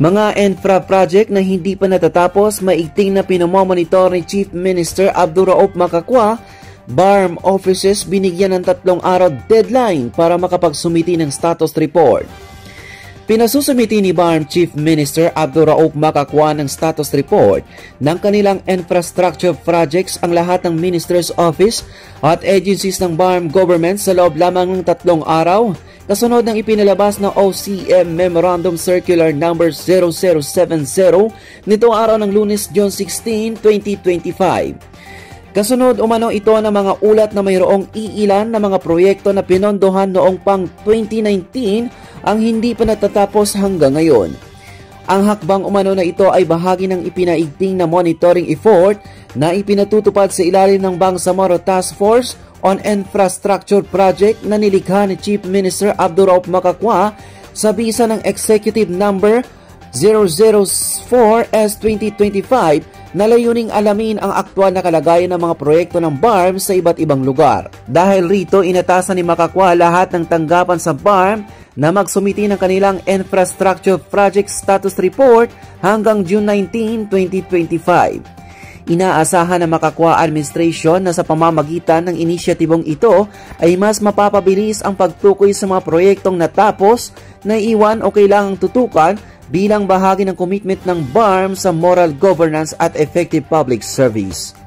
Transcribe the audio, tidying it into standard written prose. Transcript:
Mga infra project na hindi pa natatapos, maigting na pinamomonitor ni Chief Minister Abdurraouf Makakwa. BARM offices binigyan ng 3 araw deadline para makapagsumiti ng status report. Pinasusumiti ni BARM Chief Minister Abdurraouf Makakwa ng status report ng kanilang infrastructure projects ang lahat ng Minister's Office at agencies ng BARM government sa loob lamang ng 3 araw. Kasunod ng ipinalabas na OCM Memorandum Circular No. 0070 nitong araw ng Lunes, June 16, 2025. Kasunod umano ito ng mga ulat na mayroong iilan na mga proyekto na pinondohan noong pang 2019 ang hindi pa natatapos hanggang ngayon. Ang hakbang umano na ito ay bahagi ng ipinaigting na monitoring effort na ipinatutupad sa ilalim ng Bangsamoro Task Force on Infrastructure Project na nilikha ni Chief Minister Abdurraouf Makakwa sa bisa ng Executive Number 004/2025 na layuning alamin ang aktwal na kalagayan ng mga proyekto ng BARM sa iba't ibang lugar. Dahil rito, inatasan ni Makakwa lahat ng tanggapan sa BARM na magsumiti ng kanilang Infrastructure Project Status Report hanggang June 19, 2025. Inaasahan ng Makakwa Administration na sa pamamagitan ng inisyatibong ito ay mas mapapabilis ang pagtukoy sa mga proyektong natapos, naiwan o kailangang tutukan bilang bahagi ng commitment ng BARM sa moral governance at effective public service.